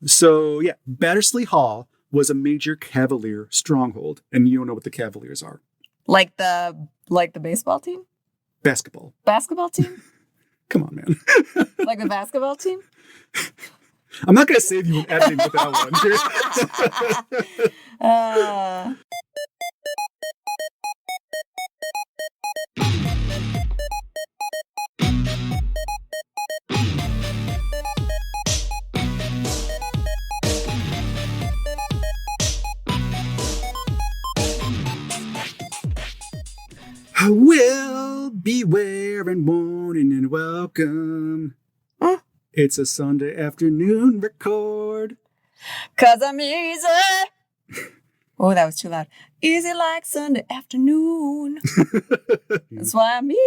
So, yeah, Batterslea Hall was a major Cavalier stronghold, and you don't know what the Cavaliers are. Like the baseball team? Basketball. Basketball team? Come on, man. Like the basketball team? I'm not going to save you an editing with that one. Well, beware and warning and welcome. Huh? It's a Sunday afternoon record. 'Cause I'm easy. Oh, that was too loud. Easy like Sunday afternoon. That's why I'm easy.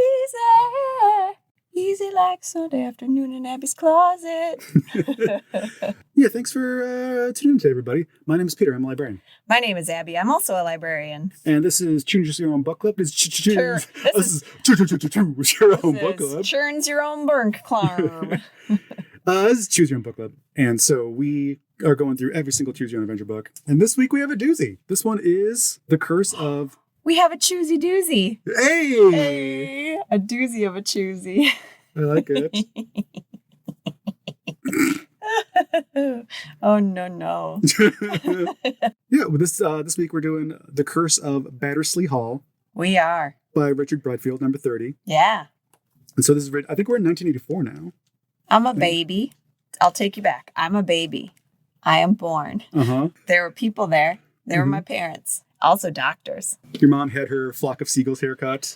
Easy like Sunday afternoon in Abby's closet. Yeah, thanks for tuning in today, everybody. My name is Peter. I'm a librarian. My name is Abby. I'm also a librarian. And this is Choose Your Own Book Club. This is Choose Your Own Book Club. Churns Your Own Burnt Club. This is Choose Your Own Book Club. And so we are going through every single Choose Your Own Adventure book. And this week we have a doozy. This one is The Curse of... We have a choosy doozy. Hey! A doozy of a choosy. I like it. Oh, no. Yeah, well, this week we're doing The Curse of Batterslea Hall. We are. By Richard Brightfield, number 30. Yeah. And so this is, I think we're in 1984 now. I'm a baby. I'll take you back. I'm a baby. I am born. Uh-huh. There were people there. They were my parents. Also doctors. Your mom had her flock of seagulls haircut.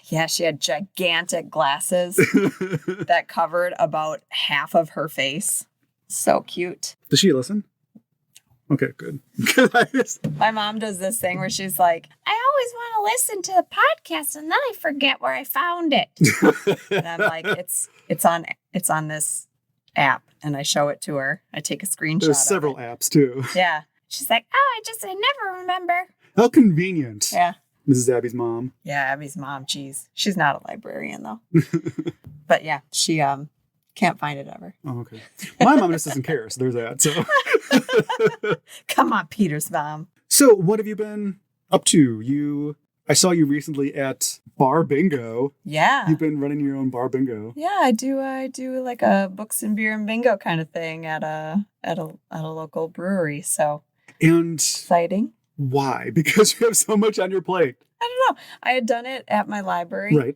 Yeah, she had gigantic glasses that covered about half of her face. So cute. Does she listen? Okay, good. My mom does this thing where she's like, I always want to listen to the podcast and then I forget where I found it. And I'm like, it's on this app, and I show it to her. I take a screenshot. There's several apps too. Yeah. She's like, oh, I never remember. How convenient. Yeah. Mrs. Abby's mom. Yeah, Abby's mom. Geez. She's not a librarian though. But yeah, she can't find it ever. Oh, okay. My mom just doesn't care, so there's that. So come on, Peter's mom. So what have you been up to? I saw you recently at Bar Bingo. Yeah. You've been running your own bar bingo. Yeah, I do like a books and beer and bingo kind of thing at a local brewery. So and exciting. Why? Because you have so much on your plate. I don't know. I had done it at my library. Right.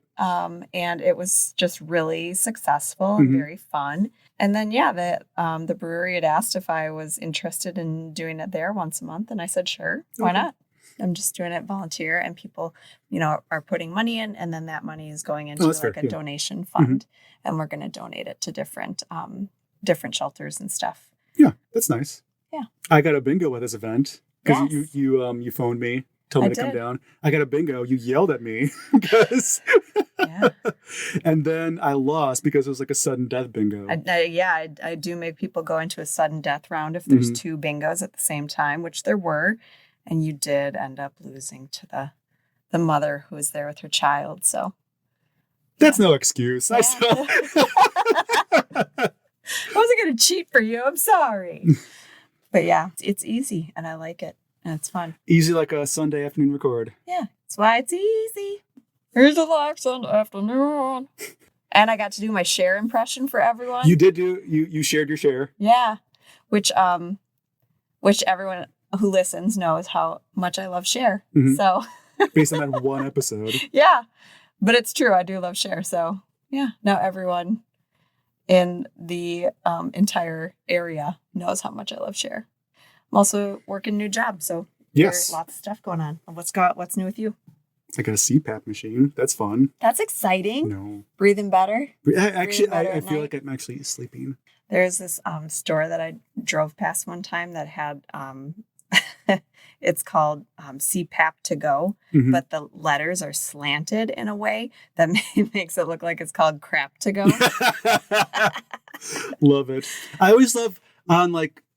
And it was just really successful and very fun. And then, the brewery had asked if I was interested in doing it there once a month. And I said, sure, why not? I'm just doing it volunteer, and people, are putting money in, and then that money is going into a donation fund, and we're going to donate it to different shelters and stuff. Yeah, that's nice. Yeah. I got a bingo with this event because you phoned me. Told me to come down. I got a bingo. You yelled at me because, and then I lost because it was like a sudden death bingo. I do make people go into a sudden death round if there's two bingos at the same time, which there were, and you did end up losing to the mother who was there with her child. So that's no excuse. Yeah. I wasn't going to cheat for you. I'm sorry, but yeah, it's easy and I like it. And it's fun. Easy like a Sunday afternoon record. Yeah, that's why it's easy. Easy like Sunday afternoon. And I got to do my Cher impression for everyone. You did you shared your Cher. Yeah, which everyone who listens knows how much I love Cher. So based on that one episode. Yeah, but it's true. I do love Cher. So yeah, now everyone in the entire area knows how much I love Cher. I'm also working a new job, so there's lots of stuff going on. What's new with you? I got a CPAP machine. That's fun. That's exciting. No. Breathing better? Actually, I feel like I'm actually sleeping. There's this store that I drove past one time that had, it's called CPAP to go, but the letters are slanted in a way that makes it look like it's called crap to go. Love it. I always love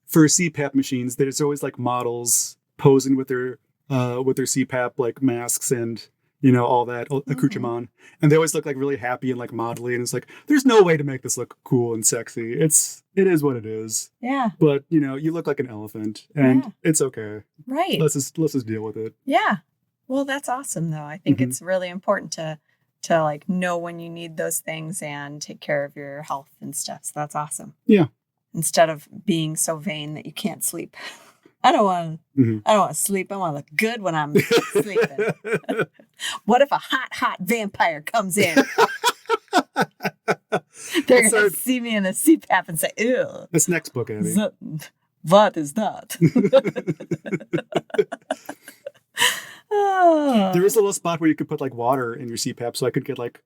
for CPAP machines, there's always like models posing with their CPAP like masks and all that accoutrement. And they always look like really happy and like modelly. And it's like, there's no way to make this look cool and sexy. It is what it is. Yeah. But you look like an elephant, and it's okay. Right. Let's just deal with it. Yeah. Well, that's awesome though. I think it's really important to like know when you need those things and take care of your health and stuff. So that's awesome. Yeah. Instead of being so vain that you can't sleep. I don't want to sleep. I want to look good when I'm sleeping. What if a hot vampire comes in? They're going to see me in a CPAP and say, ew. This next book, Abby. What is that? There is a little spot where you could put like water in your CPAP, so I could get like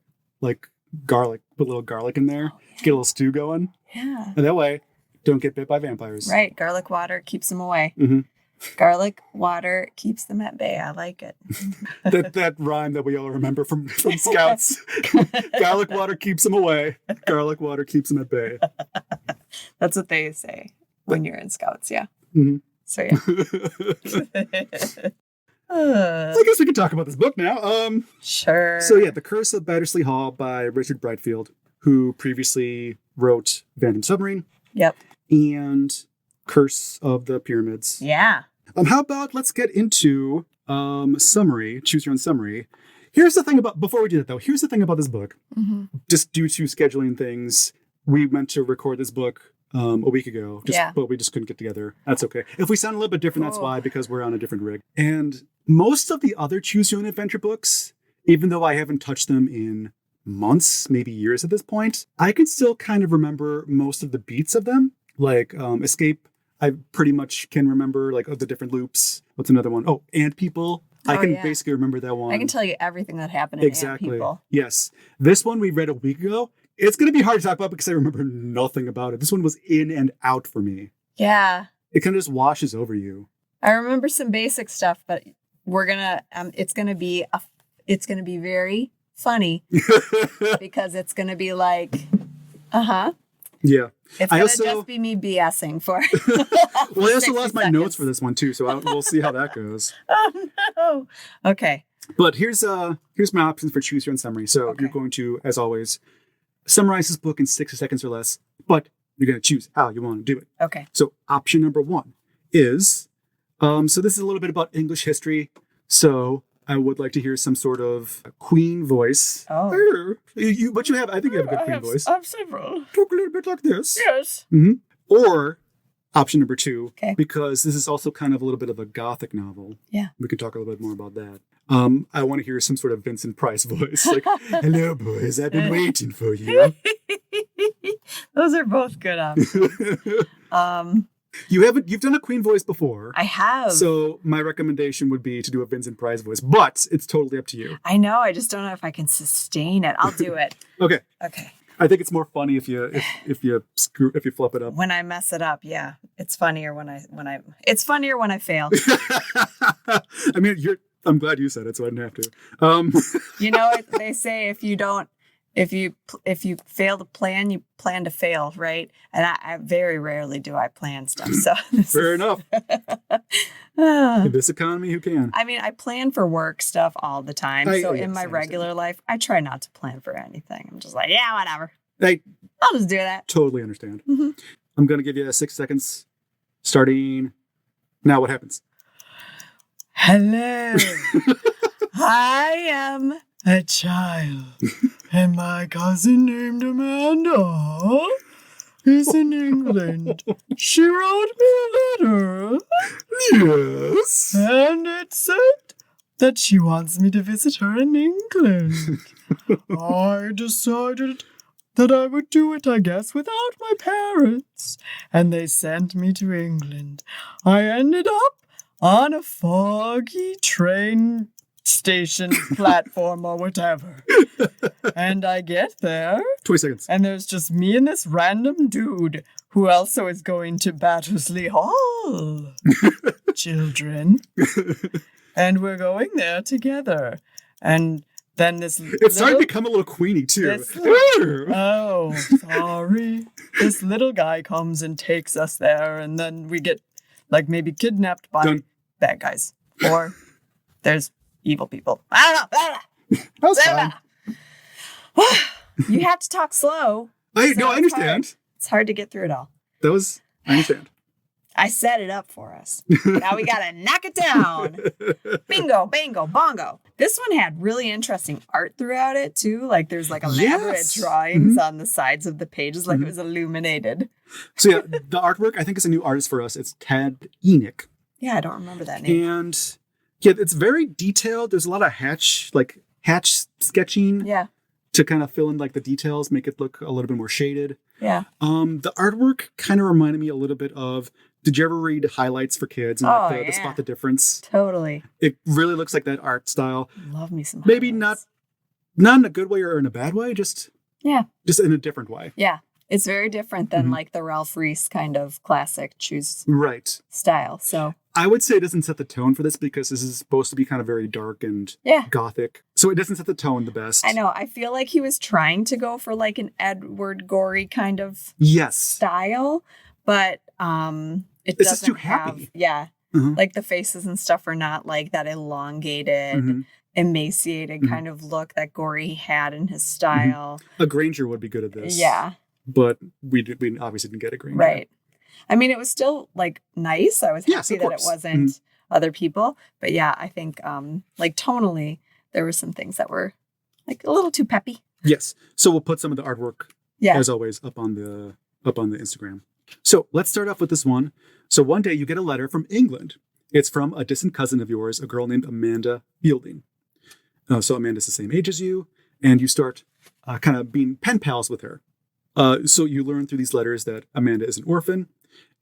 garlic, put a little garlic in there, get a little stew going. Yeah. And that way, don't get bit by vampires. Right. Garlic water keeps them away. Mm-hmm. Garlic water keeps them at bay. I like it. that rhyme that we all remember from Scouts. Garlic water keeps them away. Garlic water keeps them at bay. That's what they say when you're in Scouts. Yeah. Mm-hmm. So yeah. So I guess we can talk about this book now. Sure. So yeah, The Curse of Batterslea Hall by Richard Brightfield, who previously wrote Phantom Submarine. Yep. And Curse of the Pyramids. Yeah. How about let's get into summary, choose your own summary. Here's the thing before we do that though, here's the thing about this book. Mm-hmm. Just due to scheduling things, we meant to record this book a week ago, but we just couldn't get together. That's okay. If we sound a little bit different, that's why, because we're on a different rig. And most of the other choose your own adventure books, even though I haven't touched them in months, maybe years at this point, I can still kind of remember most of the beats of them. Like Escape, I pretty much can remember like the different loops. What's another one? Oh, Ant People. I can basically remember that one. I can tell you everything that happened in Ant People. Yes. This one we read a week ago. It's going to be hard to talk about because I remember nothing about it. This one was in and out for me. Yeah. It kind of just washes over you. I remember some basic stuff, but we're going to, it's going to be very funny because it's going to be like, Yeah. It's going to just be me BSing for. Well, I also lost my notes for this one too, so we'll see how that goes. Oh no. Okay. But here's my options for choose your own summary. So you're going to, as always, summarize this book in 60 seconds or less, but you're going to choose how you want to do it. Okay. So option number 1 is, so this is a little bit about English history. So I would like to hear some sort of Queen voice. Oh. But you have, I think you have a good Queen voice. I have several. Talk a little bit like this. Yes. Mm-hmm. Or option number 2, because this is also kind of a little bit of a gothic novel. Yeah. We can talk a little bit more about that. I want to hear some sort of Vincent Price voice. Like, hello, boys, I've been waiting for you. Those are both good options. You've done a Queen voice before. I have. So my recommendation would be to do a Vincent Price voice, but it's totally up to you. I know. I just don't know if I can sustain it. I'll do it. Okay. Okay. I think it's more funny if you flip it up. When I mess it up, yeah. It's funnier when I fail. I mean, I'm glad you said it, so I didn't have to. You know, they say if you fail to plan, you plan to fail, right? And I very rarely do I plan stuff. So fair enough. In this economy, who can? I mean, I plan for work stuff all the time. In my regular life, I try not to plan for anything. I'm just like, yeah, whatever. I'll just do that. Totally understand. Mm-hmm. I'm going to give you 6 seconds starting now. What happens? Hello. I am a child, and my cousin named Amanda is in England. She wrote me a letter. Yes. And it said that she wants me to visit her in England. I decided that I would do it, I guess, without my parents. And they sent me to England. I ended up on a foggy train station platform or whatever. And I get there. 20 seconds. And there's just me and this random dude who also is going to Batterslea Hall. Children. And we're going there together. And then it's starting to become a little Queenie too. Oh, sorry. This little guy comes and takes us there, and then we get maybe kidnapped by bad guys. Or there's evil people. I don't know. That was fun. You have to talk slow. I understand. It's hard to get through it all. I understand. I set it up for us. Now we got to knock it down. Bingo, bango, bongo. This one had really interesting art throughout it, too. Like there's like elaborate drawings on the sides of the pages, like it was illuminated. So yeah, the artwork, I think, is a new artist for us. It's Ted Enoch. Yeah, I don't remember that name. And yeah, it's very detailed. There's a lot of hatch sketching. Yeah. To kind of fill in like the details, make it look a little bit more shaded. Yeah. The artwork kind of reminded me a little bit of, did you ever read Highlights for Kids and the Spot the Difference? Totally. It really looks like that art style. Love me some Maybe highlights. not in a good way or in a bad way, just in a different way. Yeah. It's very different than like the Ralph Reese kind of classic choose style. So I would say it doesn't set the tone for this because this is supposed to be kind of very dark and gothic. So it doesn't set the tone the best. I know. I feel like he was trying to go for like an Edward Gorey kind of style, but it doesn't just too happy. Like the faces and stuff are not like that elongated, emaciated kind of look that Gorey had in his style. A Granger would be good at this. Yeah. But we obviously didn't get a Granger. Right. I mean, it was still like nice. I was happy that it wasn't other people. But yeah, I think like tonally, there were some things that were like a little too peppy. Yes. So we'll put some of the artwork, as always, up on the Instagram. So let's start off with this one. So one day you get a letter from England. It's from a distant cousin of yours, a girl named Amanda Fielding. So Amanda's the same age as you, and you start kind of being pen pals with her. So you learn through these letters that Amanda is an orphan,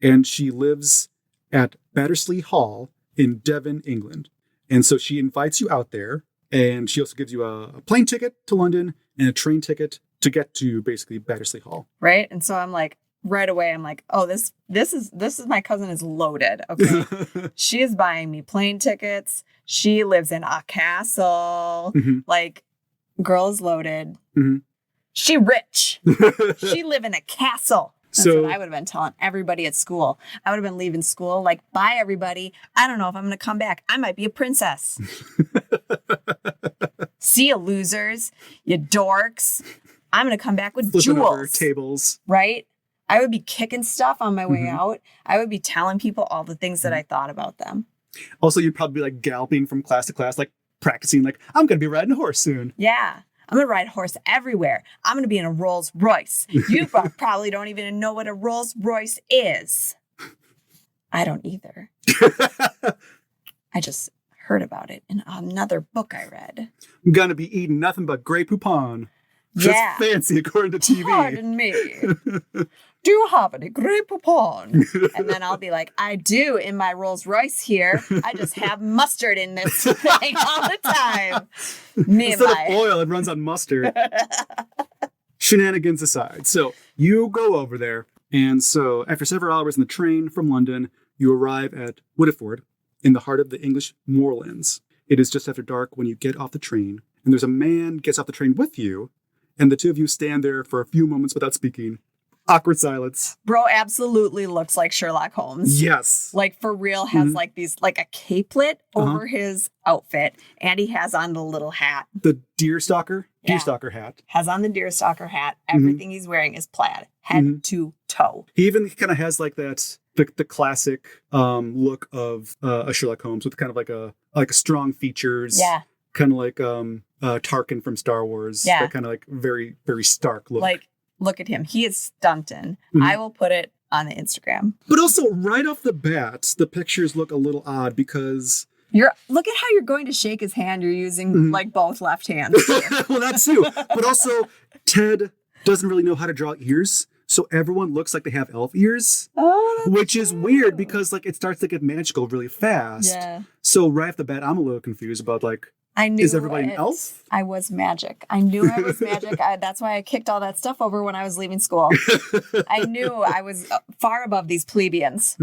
and she lives at Batterslea Hall in Devon, England. And so she invites you out there, and she also gives you a plane ticket to London and a train ticket to get to basically Batterslea Hall. Right. And so I'm like, right away, I'm like, oh, this is my cousin is loaded. Okay. She is buying me plane tickets. She lives in a castle. Like, girl is loaded. She rich. She live in a castle. That's what I would have been telling everybody at school. I would have been leaving school like, bye, everybody. I don't know if I'm going to come back. I might be a princess. See you, losers. You dorks. I'm going to come back with flipping jewels. Over tables. Right? I would be kicking stuff on my way out. I would be telling people all the things that I thought about them. Also, you'd probably be like galloping from class to class, like practicing, like, I'm going to be riding a horse soon. Yeah. I'm going to ride a horse everywhere. I'm going to be in a Rolls Royce. You probably don't even know what a Rolls Royce is. I don't either. I just heard about it in another book I read. I'm going to be eating nothing but Grey Poupon. That's fancy according to TV. Pardon me. Do you have any Grey Poupon? And then I'll be like, I do in my Rolls Royce here. I just have mustard in this thing all the time. Instead of oil, it runs on mustard. Shenanigans aside. So you go over there. And so after several hours in the train from London, you arrive at Whitford in the heart of the English moorlands. It is just after dark when you get off the train. And there's a man gets off the train with you. And the two of you stand there for a few moments without speaking. Awkward silence. Bro absolutely looks like Sherlock Holmes. Yes. Like for real has like these, like a capelet over his outfit. And he has on the little hat. The deerstalker hat. Has on the deerstalker hat. Everything he's wearing is plaid. Head to toe. He even kind of has like that, the classic look of a Sherlock Holmes with kind of like a strong features. Yeah. Kind of like Tarkin from Star Wars. Yeah. That kind of like very, very stark look. Like, look at him. He is stunting. I will put it on the Instagram. But also, right off the bat, the pictures look a little odd because... Look at how you're going to shake his hand. You're using like both left hands. Well, that too. But also, Ted doesn't really know how to draw ears. So everyone looks like they have elf ears. Oh, which is weird because like it starts to get magical really fast. Yeah. So right off the bat, I'm a little confused about like, I knew is everybody an elf? I was magic. I knew I was magic. That's why I kicked all that stuff over when I was leaving school. I knew I was far above these plebeians.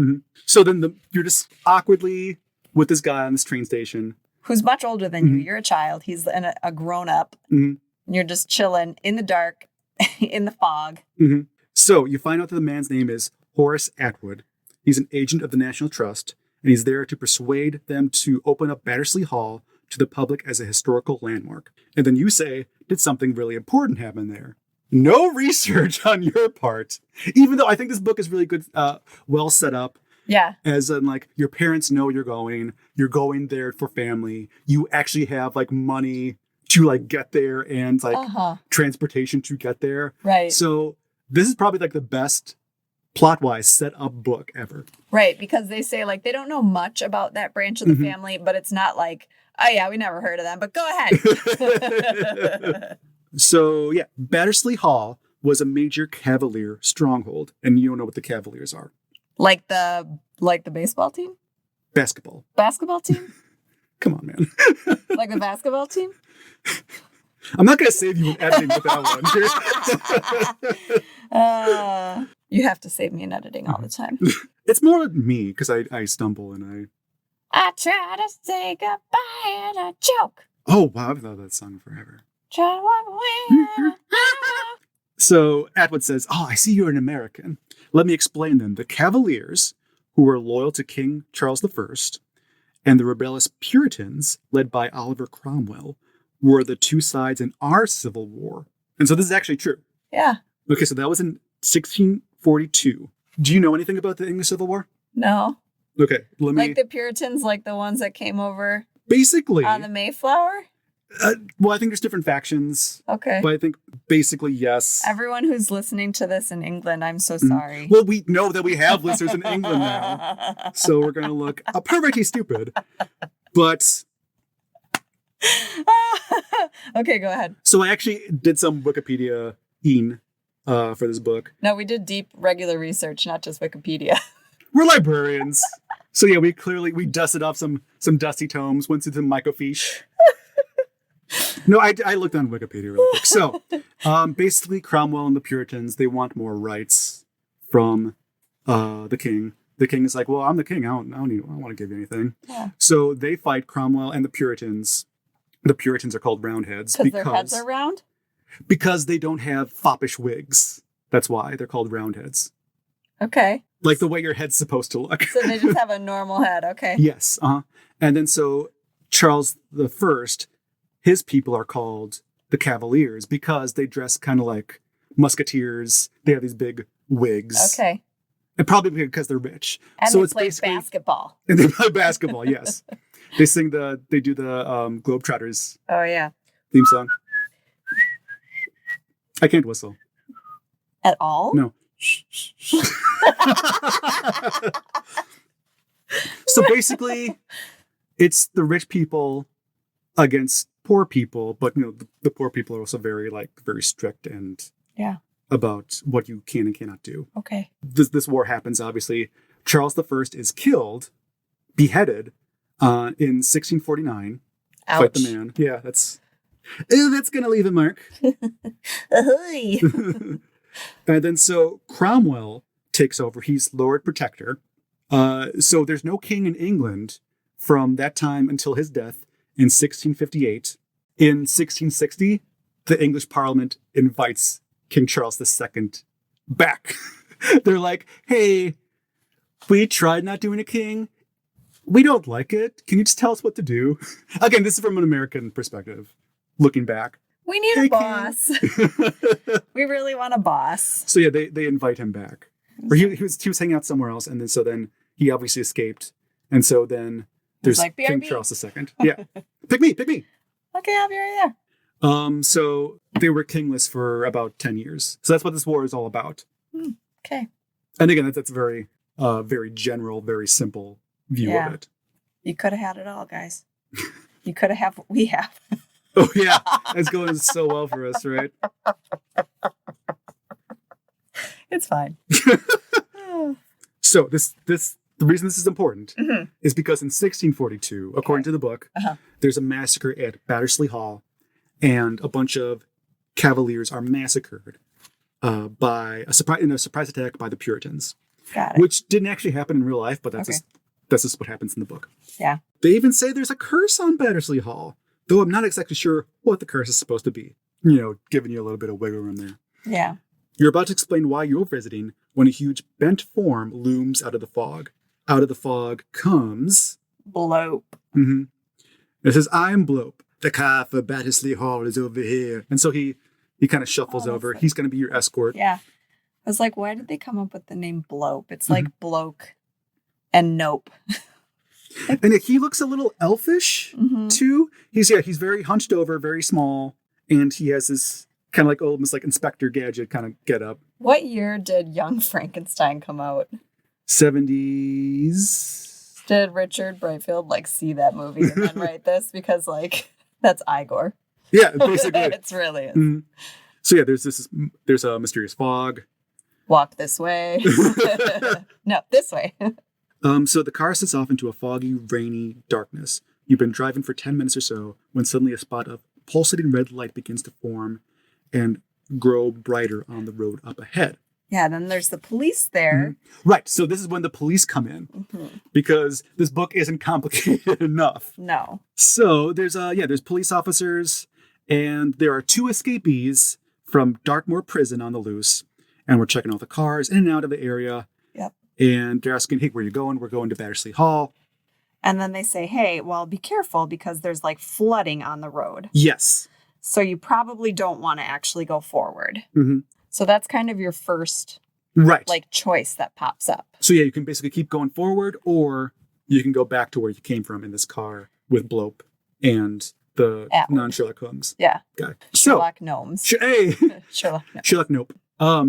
So then you're just awkwardly with this guy on this train station. Who's much older than you. You're a child. He's a grown-up. And you're just chilling in the dark, in the fog. So you find out that the man's name is Horace Atwood. He's an agent of the National Trust, and he's there to persuade them to open up Batterslea Hall to the public as a historical landmark. And then you say, did something really important happen there? No research on your part, even though I think this book is really good, well set up. Yeah. As in, like, your parents know you're going there for family. You actually have, like, money to, like, get there and, like, transportation to get there. Right. So this is probably, like, the best plot-wise set up book ever. Right. Because they say, like, they don't know much about that branch of the family, but it's not like, oh, yeah, we never heard of them, but go ahead. So, yeah, Batterslea Hall was a major Cavalier stronghold. And you don't know what the Cavaliers are. Like the baseball team? Basketball. Basketball team? Come on, man. Like the basketball team? I'm not going to save you in editing with that one. You have to save me in editing all the time. It's more me because I stumble and I try to say goodbye and I choke. Oh, wow. I've thought that song forever. Try to walk away. So Atwood says, I see you're an American. Let me explain them. The Cavaliers, who were loyal to King Charles I, and the rebellious Puritans, led by Oliver Cromwell, were the two sides in our Civil War. And so this is actually true. Yeah. Okay, so that was in 1642. Do you know anything about the English Civil War? No. Okay, let me... Like the Puritans, like the ones that came over... Basically. On the Mayflower? Well, I think there's different factions. Okay. But I think basically, yes. Everyone who's listening to this in England, I'm so sorry. Well, we know that we have listeners in England now. So we're going to look perfectly stupid. But... Okay, go ahead. So I actually did some Wikipedia-ing for this book. No, we did deep, regular research, not just Wikipedia. We're librarians. So yeah, we dusted off some dusty tomes, went through the microfiche. No, I looked on Wikipedia really quick. So basically Cromwell and the Puritans, they want more rights from the king. The king is like, well, I'm the king. I don't want to give you anything. Yeah. So they fight Cromwell and the Puritans. The Puritans are called Roundheads because their heads are round? Because they don't have foppish wigs. That's why they're called Roundheads. Okay. Like the way your head's supposed to look. So they just have a normal head. Okay. Yes. And then so Charles I, his people are called the Cavaliers because they dress kind of like musketeers. They have these big wigs. Okay. And probably because they're rich. And so they it's play basically basketball. And they play basketball, yes. They do the Globetrotters. Oh, yeah. Theme song. I can't whistle. At all? No. So basically, it's the rich people against poor people, but the poor people are also very strict and about what you can and cannot do. Okay. This war happens, obviously. Charles I is killed, beheaded in 1649. Ouch. Fight the man. Yeah, that's gonna leave a mark. And then so Cromwell takes over. He's Lord Protector. So there's no king in England from that time until his death in 1658. In 1660, the English Parliament invites King Charles II back. They're like, hey, we tried not doing a king. We don't like it. Can you just tell us what to do? Again, this is from an American perspective, looking back. We need a boss. We really want a boss. So yeah, they invite him back. Or he was hanging out somewhere else, and then he obviously escaped. And so then there's like, King Charles II. Yeah. Pick me. Okay, I'll be right there. So they were kingless for about 10 years. So that's what this war is all about. Okay. And again, that's a very, very general, very simple view of it. You could have had it all, guys. You could have had what we have. Oh, yeah. It's going so well for us, right? It's fine. So the reason this is important is because in 1642, according to the book, there's a massacre at Batterslea Hall, and a bunch of Cavaliers are massacred by a surprise attack by the Puritans. Got it. Which didn't actually happen in real life, but that's just what happens in the book. Yeah. They even say there's a curse on Batterslea Hall, though I'm not exactly sure what the curse is supposed to be. Giving you a little bit of wiggle room there. Yeah. You're about to explain why you're visiting when a huge bent form looms out of the fog. Out of the fog comes... Blope. Mm-hmm. It says, I'm Blope. The car for Batterslea Hall is over here. And so he kind of shuffles over. He's going to be your escort. Yeah. I was like, why did they come up with the name Blope? It's like bloke and nope. And he looks a little elfish too. He's very hunched over, very small. And he has this kind of like almost like Inspector Gadget kind of get up. What year did Young Frankenstein come out? 70s. Did Richard Brightfield like see that movie and then write this? Because like that's Igor. Yeah, basically. It's really is. So yeah, there's a mysterious fog. Walk this way. No, this way. So the car sets off into a foggy, rainy darkness. You've been driving for 10 minutes or so when suddenly a spot of pulsating red light begins to form and grow brighter on the road up ahead. Yeah, then there's the police there. Right. So this is when the police come in because this book isn't complicated enough. No. So there's police officers and there are 2 escapees from Darkmoor Prison on the loose. And we're checking all the cars in and out of the area. Yep. And they're asking, hey, where are you going? We're going to Batterslea Hall. And then they say, hey, well, be careful because there's like flooding on the road. Yes. So you probably don't want to actually go forward. Mm-hmm. So that's kind of your first like choice that pops up. So yeah, you can basically keep going forward or you can go back to where you came from in this car with Blope and the non-Sherlock Holmes. Yeah. Guy. Sherlock Gnomes. Sherlock Nope.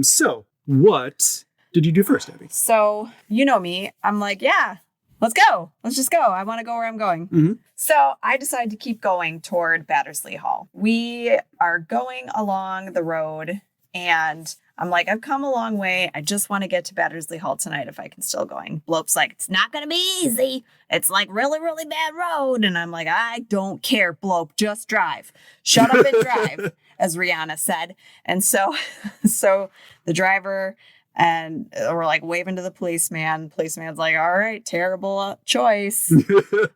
So what did you do first, Abby? So you know me. I'm like, yeah, let's go. Let's just go. I want to go where I'm going. Mm-hmm. So I decided to keep going toward Batterslea Hall. We are going along the road and I'm like, I've come a long way. I just want to get to Batterslea Hall tonight if I can still going. Blope's like, it's not going to be easy. It's like really, really bad road. And I'm like, I don't care, Blope. Just drive. Shut up and drive, as Rihanna said. And so the driver and we're like waving to the policeman. Policeman's like, all right, terrible choice.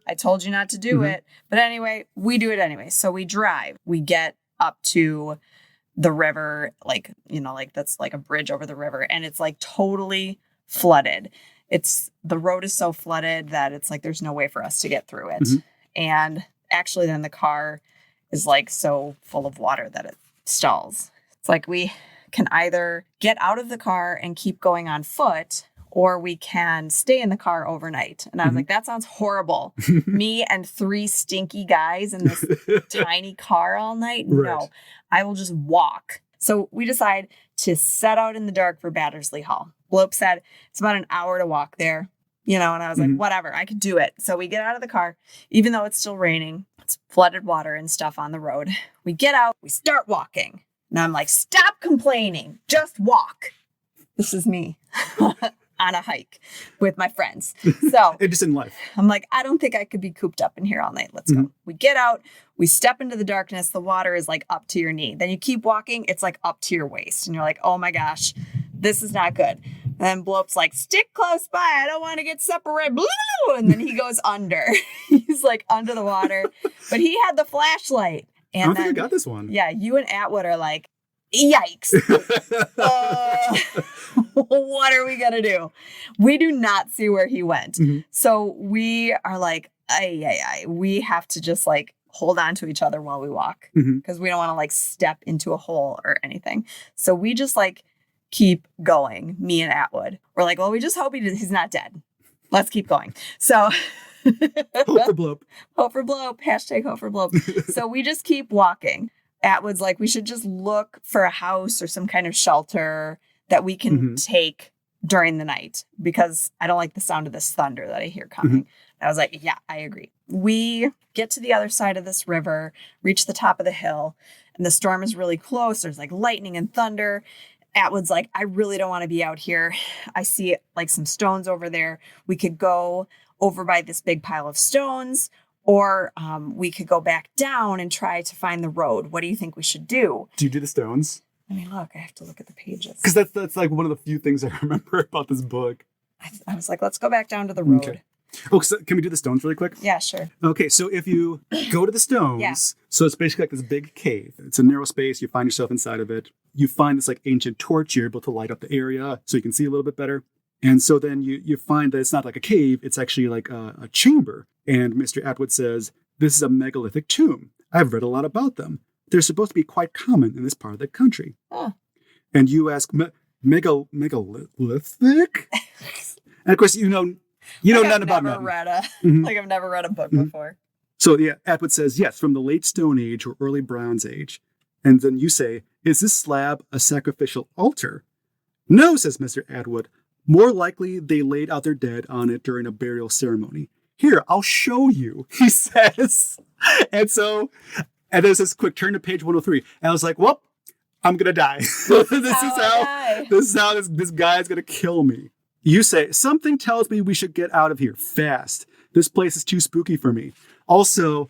I told you not to do it. But anyway, we do it anyway. So we drive. We get up to the river, like, like that's like a bridge over the river. And it's like totally flooded. The road is so flooded that it's like there's no way for us to get through it. And actually then the car is like so full of water that it stalls. It's like we can either get out of the car and keep going on foot, or we can stay in the car overnight. And I was like, that sounds horrible. Me and 3 stinky guys in this tiny car all night? Right. No, I will just walk. So we decide to set out in the dark for Batterslea Hall. Blope said it's about an hour to walk there, and I was like, whatever, I could do it. So we get out of the car, even though it's still raining, it's flooded water and stuff on the road. We get out, we start walking. And I'm like, stop complaining, just walk. This is me. On a hike with my friends. So just in life. I'm like, I don't think I could be cooped up in here all night. Let's go. We get out, we step into the darkness. The water is like up to your knee. Then you keep walking, it's like up to your waist. And you're like, oh my gosh, this is not good. And then Blope's like, stick close by. I don't want to get separated. And then he goes under. He's like under the water. But he had the flashlight. And I don't think I got this one. Yeah, you and Atwood are like, yikes. What are we going to do? We do not see where he went. So we are like, we have to just like hold on to each other while we walk because we don't want to like step into a hole or anything. So we just like keep going, me and Atwood. We're like, well, we just hope he's not dead. Let's keep going. So hope for Blope. Hope for Blope. Hashtag hope for Blope. So we just keep walking. Atwood's like, we should just look for a house or some kind of shelter that we can take during the night because I don't like the sound of this thunder that I hear coming. I was like, yeah, I agree. We get to the other side of this river, reach the top of the hill, and the storm is really close. There's like lightning and thunder. Atwood's like, I really don't want to be out here. I see like some stones over there. We could go over by this big pile of stones, or we could go back down and try to find the road. What do you think we should do? Do you do the stones? I mean, look, I have to look at the pages. Because that's like one of the few things I remember about this book. I was like, let's go back down to the road. Okay. Oh, so can we do the stones really quick? Yeah, sure. Okay, so if you go to the stones, so it's basically like this big cave. It's a narrow space. You find yourself inside of it. You find this like ancient torch. You're able to light up the area so you can see a little bit better. And so then you find that it's not like a cave. It's actually like a chamber. And Mr. Atwood says, this is a megalithic tomb. I've read a lot about them. They're supposed to be quite common in this part of the country. Oh. And you ask, megalithic? And of course, you know none about nothing. Like I've never read a book before. So yeah, Atwood says, yes, from the late Stone Age or early Bronze Age. And then you say, is this slab a sacrificial altar? No, says Mr. Atwood. More likely they laid out their dead on it during a burial ceremony. Here, I'll show you, he says. And there's this quick turn to page 103. And I was like, well, I'm going to die. This is how this guy's going to kill me. You say, something tells me we should get out of here fast. This place is too spooky for me. Also,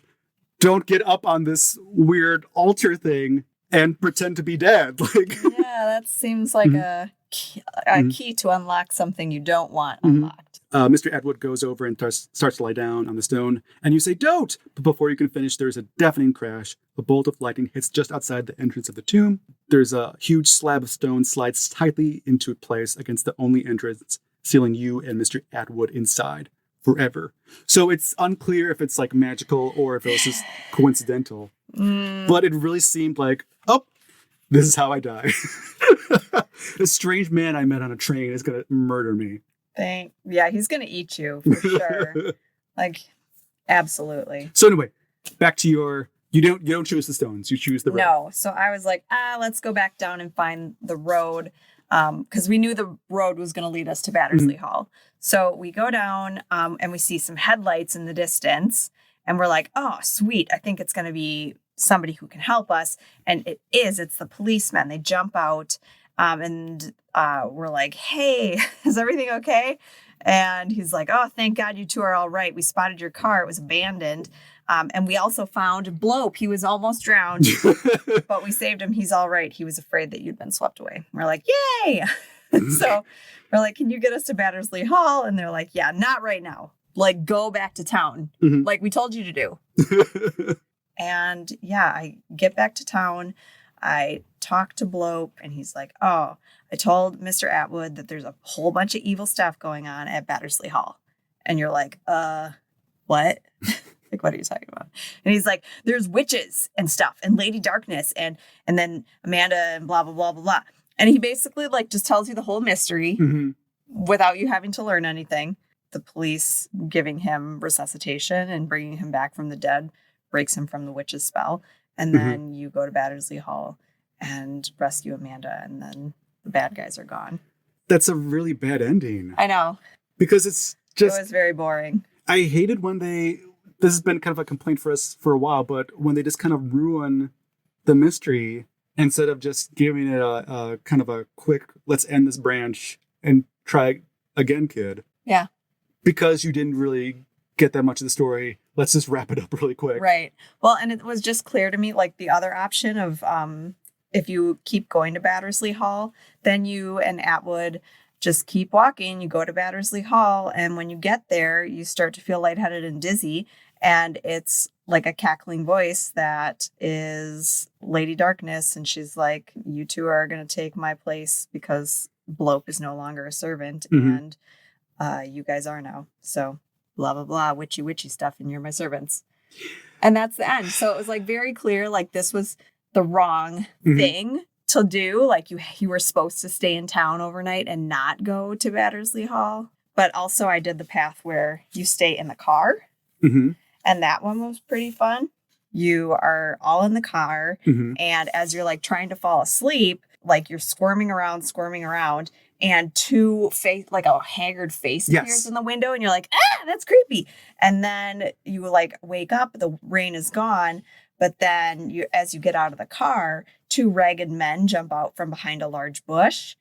don't get up on this weird altar thing and pretend to be dead. Yeah, that seems like a key to unlock something you don't want unlocked. Mr. Atwood goes over and starts to lie down on the stone, and you say, don't! But before you can finish, there's a deafening crash. A bolt of lightning hits just outside the entrance of the tomb. There's a huge slab of stone slides tightly into place against the only entrance, sealing you and Mr. Atwood inside forever. So it's unclear if it's like magical or if it was just coincidental. But it really seemed like, oh, this is how I die. A strange man I met on a train is going to murder me. Yeah, he's going to eat you for sure. Like, absolutely. So anyway, back to you don't choose the stones. You choose the road. No. So I was like, let's go back down and find the road. Because we knew the road was going to lead us to Batterslea Hall. So we go down and we see some headlights in the distance. And we're like, oh, sweet. I think it's going to be somebody who can help us. And it is. It's the policemen. They jump out and we're like, hey, is everything okay? And he's like, oh, thank God you two are all right. We spotted your car. It was abandoned. And we also found Blope. He was almost drowned, but we saved him. He's all right. He was afraid that you'd been swept away. We're like, yay. So we're like, can you get us to Batterslea Hall? And they're like, yeah, not right now. Like, go back to town. Like we told you to do. And yeah, I get back to town. I talk to Blope and he's like, oh, I told Mr. Atwood that there's a whole bunch of evil stuff going on at Batterslea Hall. And you're like, what? Like, what are you talking about? And he's like, there's witches and stuff and Lady Darkness and then Amanda and blah, blah, blah, blah, blah. And he basically like just tells you the whole mystery without you having to learn anything. The police giving him resuscitation and bringing him back from the dead breaks him from the witch's spell. And then you go to Batterslea Hall and rescue Amanda. And then the bad guys are gone. That's a really bad ending. I know. Because it was very boring. I hated when this has been kind of a complaint for us for a while, but when they just kind of ruin the mystery instead of just giving it a kind of a quick, let's end this branch and try again, kid. Yeah. Because you didn't really get that much of the story. Let's just wrap it up really quick. Right. Well, and it was just clear to me, like the other option of if you keep going to Batterslea Hall, then you and Atwood just keep walking. You go to Batterslea Hall, and when you get there, you start to feel lightheaded and dizzy. And it's like a cackling voice that is Lady Darkness. And she's like, you two are going to take my place because Blope is no longer a servant. And you guys are now. So blah, blah, blah, witchy stuff. And you're my servants. And that's the end. So it was like very clear, like this was the wrong thing to do. Like you were supposed to stay in town overnight and not go to Batterslea Hall. But also I did the path where you stay in the car. And that one was pretty fun. You are all in the car. And as you're like trying to fall asleep, like you're squirming around. And like a haggard face appears in the window. And you're like, that's creepy. And then you like wake up, the rain is gone. But then as you get out of the car, two ragged men jump out from behind a large bush.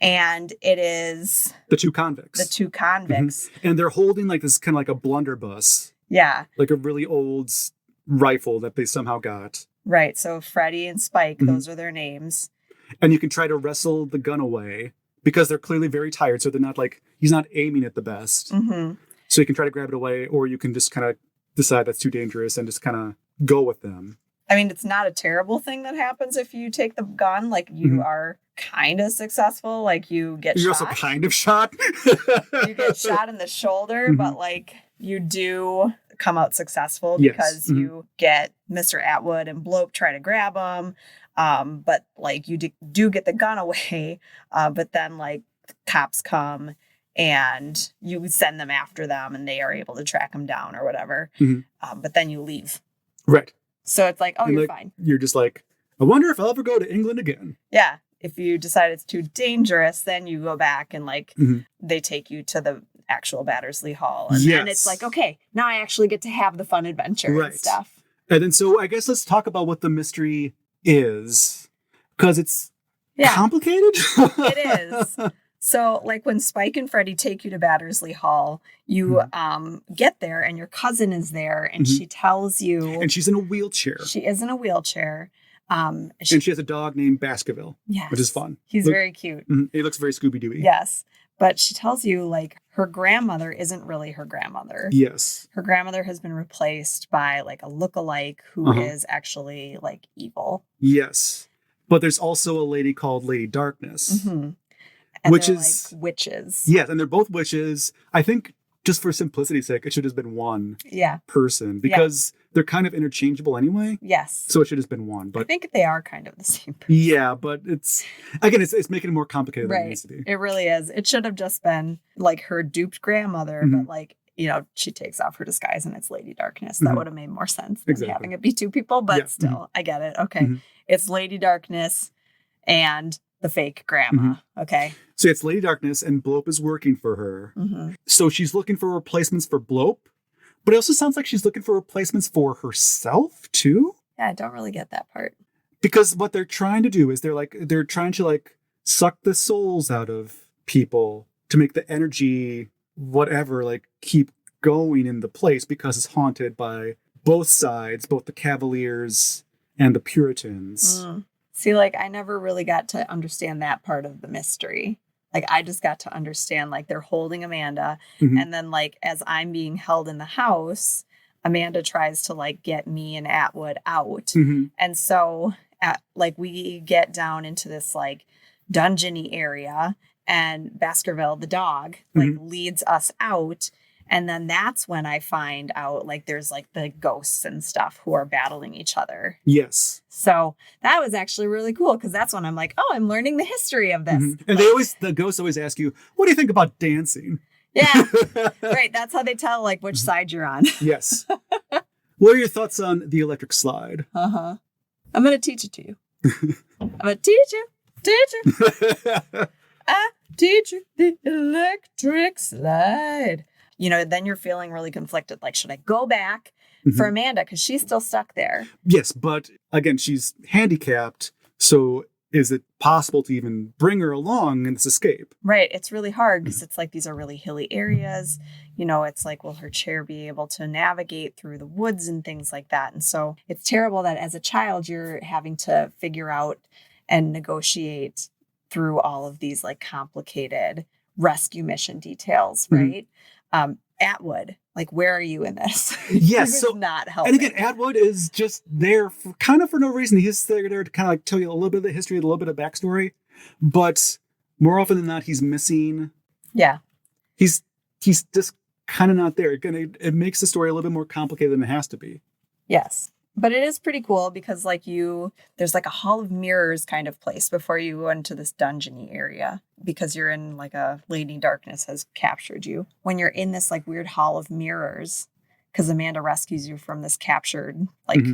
And it is the two convicts. And they're holding like this kind of like a blunderbuss. Yeah. Like a really old rifle that they somehow got. Right. So Freddie and Spike, those are their names. And you can try to wrestle the gun away because they're clearly very tired. So they're not like, he's not aiming it the best. So you can try to grab it away, or you can just kind of decide that's too dangerous and just kind of go with them. I mean, it's not a terrible thing that happens if you take the gun. Like you are kind of successful. Like you're also kind of shot. You get shot in the shoulder, but like you do come out successful because you get Mr. Atwood and Blope try to grab him. But like you do get the gun away. But then like cops come and you send them after them and they are able to track them down or whatever. But then you leave. Right. So it's like, oh, and you're like, fine. You're just like, I wonder if I'll ever go to England again. Yeah. If you decide it's too dangerous, then you go back and like they take you to the actual Batterslea Hall. And then it's like, okay, now I actually get to have the fun adventure and stuff. And then so I guess let's talk about what the mystery is. Because it's complicated. It is. So like when Spike and Freddy take you to Battersley Hall, you get there and your cousin is there and she tells you. And she's in a wheelchair. She is in a wheelchair. And she has a dog named Baskerville, which is fun. He's very cute. He looks very Scooby-Dooey. Yes. But she tells you, like, her grandmother isn't really her grandmother. Yes. Her grandmother has been replaced by, like, a look-alike who is actually, like, evil. Yes. But there's also a lady called Lady Darkness. And which they're, is like, witches. Yes, and they're both witches. I think, just for simplicity's sake, it should have been one person. Because they're kind of interchangeable anyway. Yes. So it should have been one. But I think they are kind of the same person. Yeah, but it's making it more complicated than it needs to be. It really is. It should have just been like her duped grandmother, but like, you know, she takes off her disguise and it's Lady Darkness. That would have made more sense than having it be two people, but still, I get it. Okay. It's Lady Darkness and the fake grandma. Okay. So it's Lady Darkness and Blope is working for her. So she's looking for replacements for Blope. But it also sounds like she's looking for replacements for herself, too. Yeah, I don't really get that part. Because what they're trying to do is they're trying to like suck the souls out of people to make the energy, whatever, like keep going in the place because it's haunted by both sides, both the Cavaliers and the Puritans. See, like I never really got to understand that part of the mystery. Like, I just got to understand, like, they're holding Amanda. And then, like, as I'm being held in the house, Amanda tries to, like, get me and Atwood out. And so, we get down into this, like, dungeony area. And Baskerville, the dog, like, leads us out. And then that's when I find out, like, there's, like, the ghosts and stuff who are battling each other. Yes. So that was actually really cool because that's when I'm like, oh, I'm learning the history of this. And the ghosts always ask you, what do you think about dancing? Yeah. Right. That's how they tell, like, which side you're on. Yes. What are your thoughts on the electric slide? I'm going to teach it to you. I'm going to teach you. I teach you the electric slide. You know, then you're feeling really conflicted. Like, should I go back for Amanda? Because she's still stuck there. Yes, but again, she's handicapped. So is it possible to even bring her along in this escape? Right. It's really hard because it's like these are really hilly areas. You know, it's like, will her chair be able to navigate through the woods and things like that? And so it's terrible that as a child, you're having to figure out and negotiate through all of these like complicated rescue mission details, right? Atwood, like, where are you in this? Yes. So not helping. And again, Atwood is just there for no reason. He's there to kind of like tell you a little bit of the history, a little bit of backstory. But more often than not, he's missing. Yeah. He's just kind of not there. Again, it makes the story a little bit more complicated than it has to be. Yes. But it is pretty cool because like there's like a hall of mirrors kind of place before you go into this dungeony area because you're in like a Lady Darkness has captured you. When you're in this like weird hall of mirrors, because Amanda rescues you from this captured like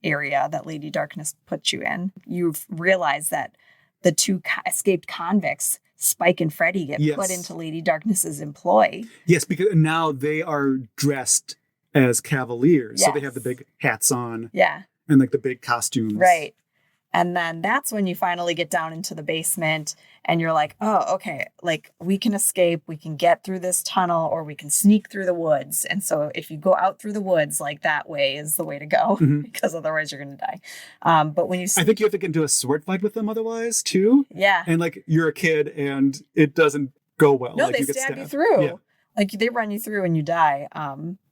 area that Lady Darkness puts you in, you've realized that the two escaped convicts, Spike and Freddy, get put into Lady Darkness's employ. Yes, because now they are dressed as Cavaliers. So they have the big hats on. Yeah. And like the big costumes. Right. And then that's when you finally get down into the basement and you're like, oh, okay, like we can escape, we can get through this tunnel or we can sneak through the woods. And so if you go out through the woods, like that way is the way to go because otherwise you're going to die. But when I think you have to get into a sword fight with them otherwise too. Yeah. And like you're a kid and it doesn't go well. No, like, they stab you through. Yeah. Like they run you through and you die.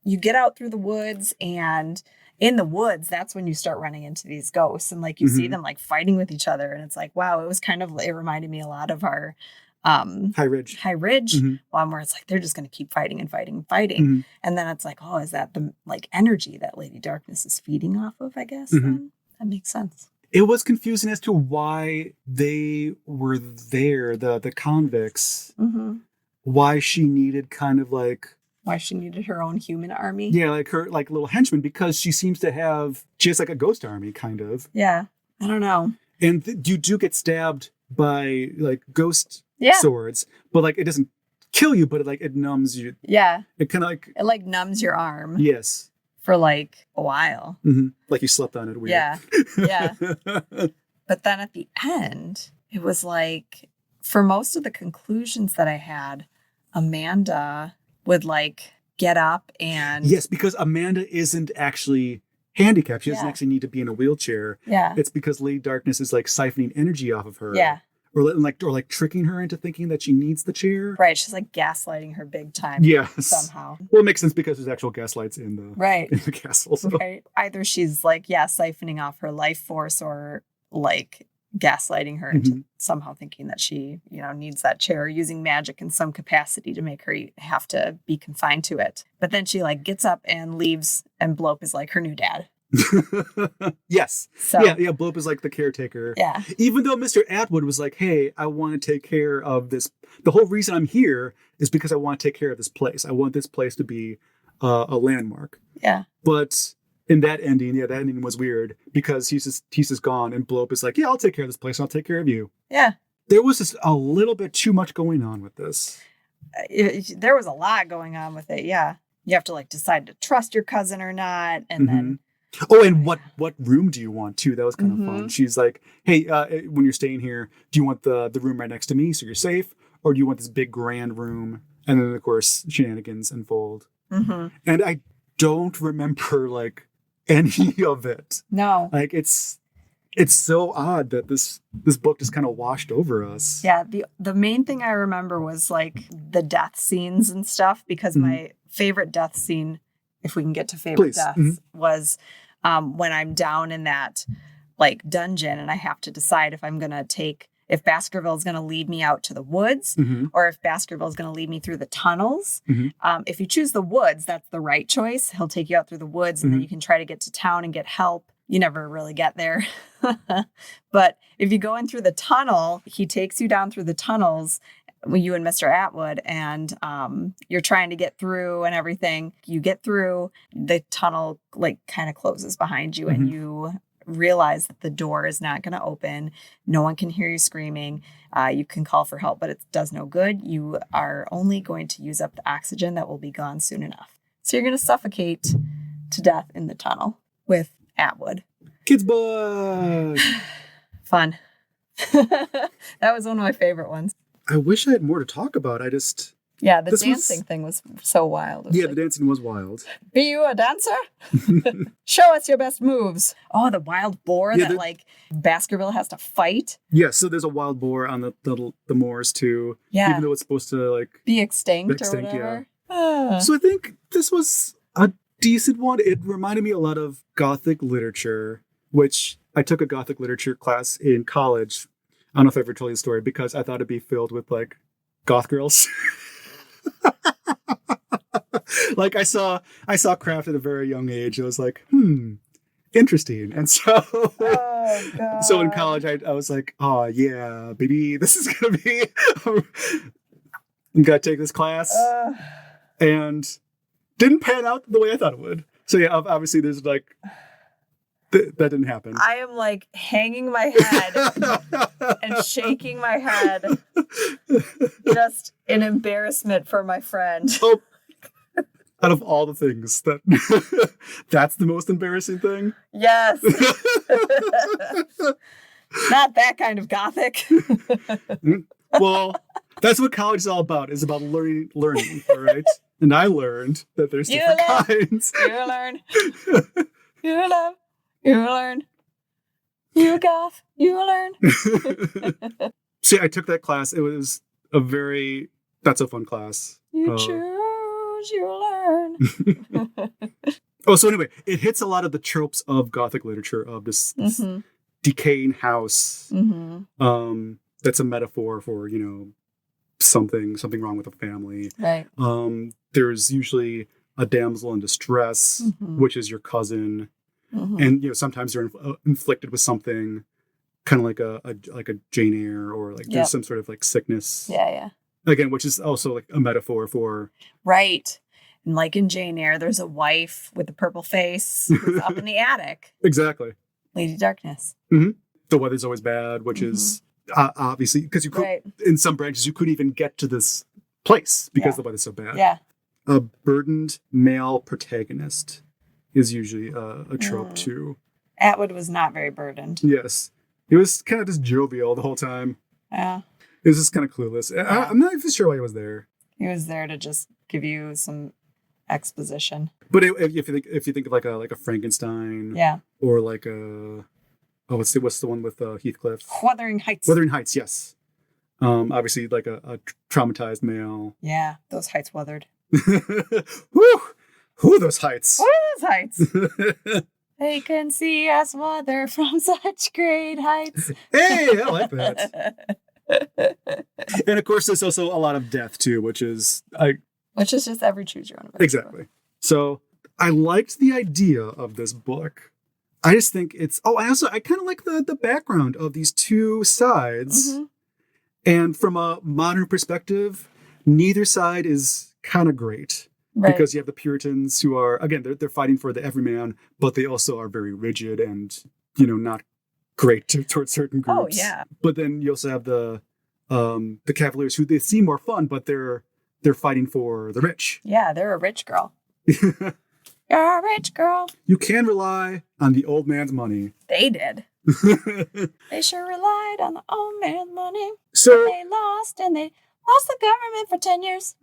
You get out through the woods and in the woods, that's when you start running into these ghosts and like you see them like fighting with each other. And it's like, wow, it reminded me a lot of our High Ridge. One where it's like they're just going to keep fighting and fighting and fighting. And then it's like, oh, is that the like energy that Lady Darkness is feeding off of, I guess? Then that makes sense. It was confusing as to why they were there, the convicts. Why she needed kind of like... Why she needed her own human army. Yeah, like her like little henchman, because she seems to have just like a ghost army, kind of. Yeah, I don't know. And you do get stabbed by like ghost swords, but like it doesn't kill you, but it numbs you. Yeah. It kind of like... It like numbs your arm. Yes. For like a while. Like you slept on it weird. Yeah. Yeah. But then at the end, it was like, for most of the conclusions that I had, Amanda would like get up and... Yes, because Amanda isn't actually handicapped. She doesn't actually need to be in a wheelchair. Yeah. It's because Lady Darkness is like siphoning energy off of her. Yeah. Or like tricking her into thinking that she needs the chair. Right. She's like gaslighting her big time. Yes. Somehow. Well, it makes sense because there's actual gaslights in the castle. So. Right. Either she's like, siphoning off her life force, or like gaslighting her into somehow thinking that she, needs that chair, using magic in some capacity to make her have to be confined to it. But then she like gets up and leaves, and Blope is like her new dad. Yes. So, yeah. Blope is like the caretaker. Yeah. Even though Mr. Atwood was like, hey, I want to take care of this. The whole reason I'm here is because I want to take care of this place. I want this place to be a landmark. Yeah. But in that ending, that ending was weird because he's just gone, and Blope is like, yeah, I'll take care of this place. And I'll take care of you. Yeah. There was just a little bit too much going on with this. There was a lot going on with it. Yeah. You have to like decide to trust your cousin or not. And then... Oh, and what room do you want too? That was kind of fun. She's like, hey, when you're staying here, do you want the room right next to me so you're safe? Or do you want this big grand room? And then, of course, shenanigans unfold. And I don't remember like any of it. No. Like it's so odd that this book just kind of washed over us. Yeah. The main thing I remember was like the death scenes and stuff, because my favorite death scene, if we can get to favorite deaths, was when I'm down in that like dungeon and I have to decide if I'm going to if Baskerville is going to lead me out to the woods or if Baskerville is going to lead me through the tunnels. If you choose the woods, that's the right choice. He'll take you out through the woods and then you can try to get to town and get help. You never really get there. But if you go in through the tunnel, he takes you down through the tunnels, you and Mr. Atwood, and you're trying to get through and everything. You get through, the tunnel like kind of closes behind you and you realize that the door is not going to open. No one can hear you screaming. You can call for help, but it does no good. You are only going to use up the oxygen that will be gone soon enough. So you're going to suffocate to death in the tunnel with Atwood. Kids book. Fun. That was one of my favorite ones. I wish I had more to talk about. Yeah, the dancing thing was so wild. The dancing was wild. Be you a dancer? Show us your best moves. Oh, the wild boar that like Baskerville has to fight. Yeah, so there's a wild boar on the moors too. Yeah. Even though it's supposed to like be extinct or whatever. Yeah. So I think this was a decent one. It reminded me a lot of Gothic literature, which I took a Gothic literature class in college. I don't know if I ever told you the story, because I thought it'd be filled with like goth girls. Like I saw craft at a very young age. I was like, interesting. And so, so in college, I was like, oh yeah, baby, this is gonna be. I'm gonna take this class, and didn't pan out the way I thought it would. So yeah, obviously there's like. That didn't happen. I am like hanging my head and shaking my head. Just in embarrassment for my friend. Oh, out of all the things, that's the most embarrassing thing? Yes. Not that kind of Gothic. Well, that's what college is all about. It's about learning, all right? And I learned that there's different kinds. You learn. You love. You learn. You goth. You learn. See, I took that class. It was a very not so fun class. You choose, you learn. Oh, so anyway, it hits a lot of the tropes of Gothic literature of this decaying house. That's a metaphor for, something wrong with the family. Right. There's usually a damsel in distress, which is your cousin. And, you know, sometimes they're inflicted with something kind of like a Jane Eyre, or like there's some sort of like sickness. Yeah. Again, which is also like a metaphor for. Right. And like in Jane Eyre, there's a wife with a purple face who's up in the attic. Exactly. Lady Darkness. The weather's always bad, which is obviously because you could, in some branches, you couldn't even get to this place because the weather's so bad. Yeah. A burdened male protagonist is usually a trope too. Atwood was not very burdened. Yes. He was kind of just jovial the whole time. Yeah. He was just kind of clueless. Yeah. I'm not even sure why he was there. He was there to just give you some exposition. But if you think of like a Frankenstein, or like a what's the one with Heathcliff? Wuthering Heights. Wuthering Heights, yes. Obviously like a traumatized male. Yeah, those heights weathered. Woo! Who are those heights? What are those heights? They can see us weather from such great heights. Hey, I like that. And of course, there's also a lot of death too, which is just every choose your own adventure. Exactly. So I liked the idea of this book. I just think it's. Oh, I kind of like the background of these two sides, and from a modern perspective, neither side is kind of great. Right. Because you have the Puritans who are, again, they're fighting for the everyman, but they also are very rigid and, you know, not great towards certain groups. Oh, yeah. But then you also have the Cavaliers who they seem more fun, but they're fighting for the rich. Yeah, they're a rich girl. You're a rich girl. You can rely on the old man's money. They did. They sure relied on the old man's money. So they lost the government for 10 years.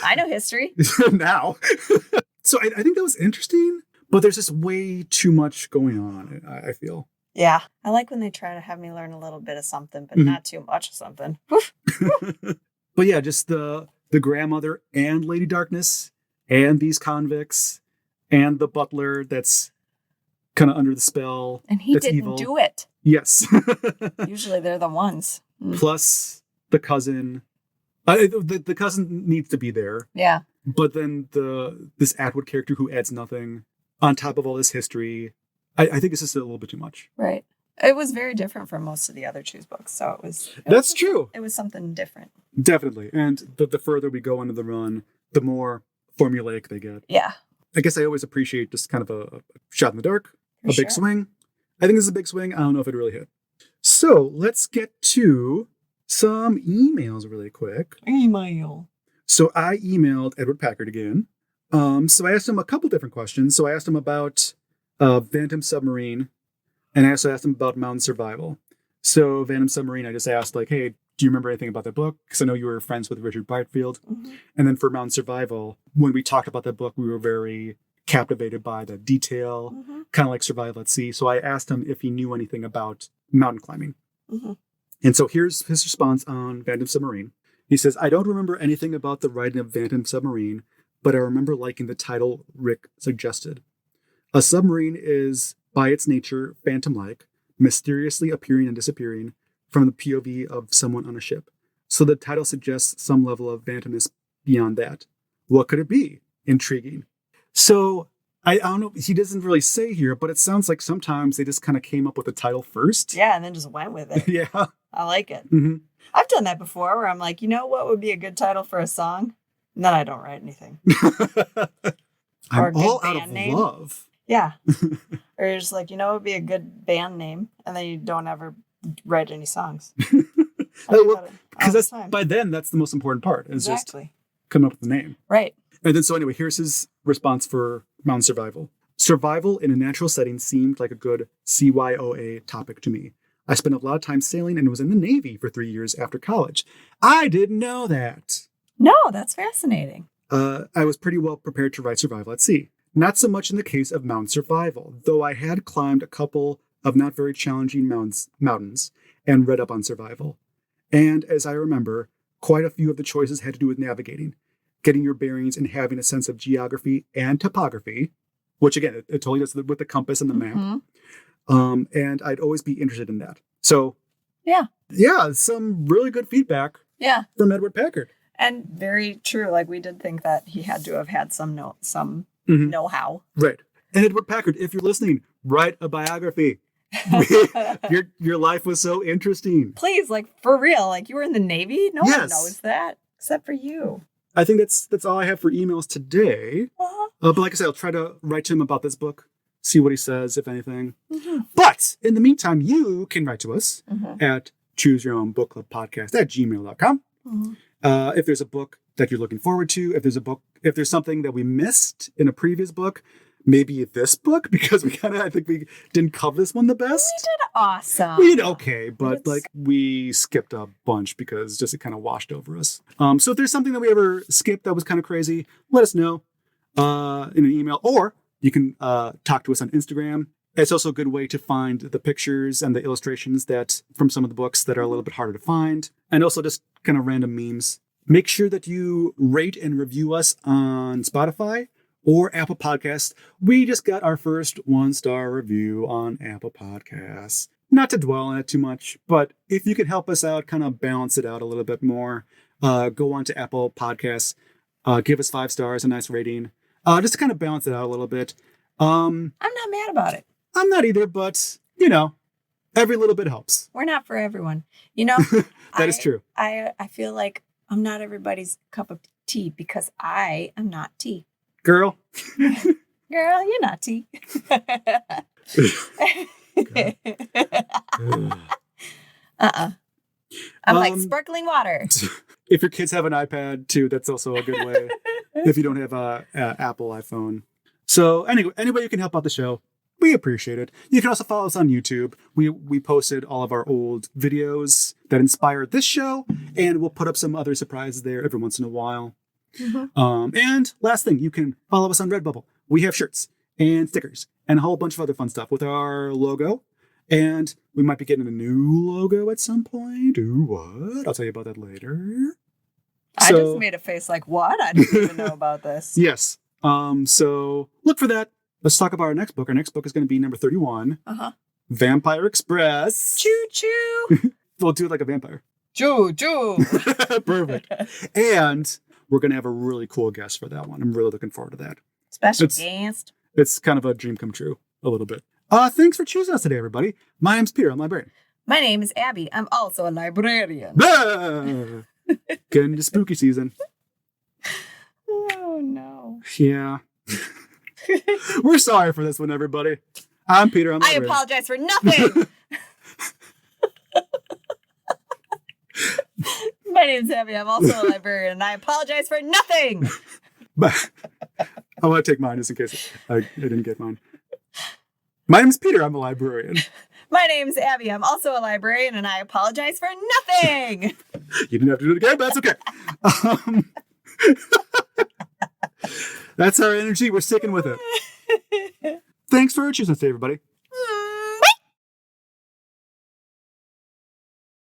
I know history. Now. So I think that was interesting, but there's just way too much going on, I feel. Yeah. I like when they try to have me learn a little bit of something, but not too much of something. But yeah, just the grandmother and Lady Darkness and these convicts and the butler that's kind of under the spell. And he didn't evil. Do it. Yes. Usually they're the ones. Plus the cousin. The cousin needs to be there. Yeah. But then this Atwood character who adds nothing on top of all this history, I think it's just a little bit too much. Right. It was very different from most of the other Choose books, so it was. That's true. It was something different. Definitely, and the further we go into the run, the more formulaic they get. Yeah. I guess I always appreciate just kind of a shot in the dark, big swing. I think this is a big swing. I don't know if it really hit. So let's get to some emails really quick. Email. So I emailed Edward Packard again. So I asked him a couple different questions. So I asked him about Phantom Submarine, and I also asked him about Mountain Survival. So Phantom Submarine, I just asked like, hey, do you remember anything about that book? Because I know you were friends with Richard Brightfield. And then for Mountain Survival, when we talked about that book, we were very captivated by the detail, kind of like Survival at Sea. So I asked him if he knew anything about mountain climbing. And so here's his response on Phantom Submarine. He says, I don't remember anything about the writing of Phantom Submarine, but I remember liking the title Rick suggested. A submarine is, by its nature, phantom-like, mysteriously appearing and disappearing from the POV of someone on a ship. So the title suggests some level of phantomness beyond that. What could it be? Intriguing. So I don't know, he doesn't really say here, but it sounds like sometimes they just kind of came up with the title first. Yeah, and then just went with it. Yeah. I like it. I've done that before where I'm like, you know what would be a good title for a song? And then I don't write anything. I'm all out of love. Yeah. Or you're just like, you know, it would be a good band name. And then you don't ever write any songs. Because by then, that's the most important part. Is just coming up with the name. Right. And then, so anyway, here's his response for Mountain Survival. Survival in a natural setting seemed like a good CYOA topic to me. I spent a lot of time sailing and was in the Navy for 3 years after college. I didn't know that. No, that's fascinating. I was pretty well prepared to write Survival at Sea. Not so much in the case of Mountain Survival, though I had climbed a couple of not very challenging mountains and read up on survival. And as I remember, quite a few of the choices had to do with navigating, getting your bearings and having a sense of geography and topography, which again, it totally does with the compass and the map. And I'd always be interested in that. So yeah, some really good feedback. Yeah. From Edward Packard. And very true. Like, we did think that he had to have had some know-how. Right. And Edward Packard, if you're listening, write a biography. Your life was so interesting. Please, like, for real. Like, you were in the Navy? No Yes. one knows that except for you. I think that's all I have for emails today. But like I said, I'll try to write to him about this book, see what he says, if anything. But in the meantime, you can write to us at chooseyourownbookclubpodcast@gmail.com. If there's a book that you're looking forward to, if there's something that we missed in a previous book, maybe this book, because I think we didn't cover this one the best. We did awesome. We did okay, but we skipped a bunch because just it kind of washed over us. So if there's something that we ever skipped that was kind of crazy, let us know in an email, or you can talk to us on Instagram. It's also a good way to find the pictures and the illustrations that from some of the books that are a little bit harder to find, and also just kind of random memes. Make sure that you rate and review us on Spotify or Apple Podcasts. We just got our first 1-star review on Apple Podcasts. Not to dwell on it too much, but if you could help us out, kind of balance it out a little bit more, go on to Apple Podcasts, give us 5 stars, a nice rating, just to kind of balance it out a little bit. I'm not mad about it. I'm not either, but, every little bit helps. We're not for everyone. That is true. I feel like I'm not everybody's cup of tea because I am not tea. Girl, you're not tea. I'm like sparkling water. If your kids have an iPad too, that's also a good way. If you don't have a Apple iPhone. So anyway, you can help out the show. We appreciate it. You can also follow us on YouTube. We posted all of our old videos that inspired this show, and we'll put up some other surprises there every once in a while. And last thing, you can follow us on Redbubble. We have shirts and stickers and a whole bunch of other fun stuff with our logo. And we might be getting a new logo at some point. Ooh, what? I'll tell you about that later. I just made a face like, what? I didn't even know about this. Yes. So look for that. Let's talk about our next book. Our next book is going to be number 31. Vampire Express. Choo choo. We'll do it like a vampire. Choo choo. Perfect. And we're going to have a really cool guest for that one. I'm really looking forward to that. Special guest. It's kind of a dream come true, a little bit. Thanks for choosing us today, everybody. My name's Peter. I'm a librarian. My name is Abby. I'm also a librarian. Get into spooky season. Oh, no. Yeah. We're sorry for this one, everybody. I'm Peter. I'm a librarian. I apologize for nothing. My name's Abby. I'm also a librarian, and I apologize for nothing. But I want to take mine just in case I didn't get mine. My name's Peter. I'm a librarian. My name's Abby. I'm also a librarian, and I apologize for nothing. You didn't have to do it again, but that's okay. That's our energy. We're sticking with it. Thanks for choosing us today, everybody.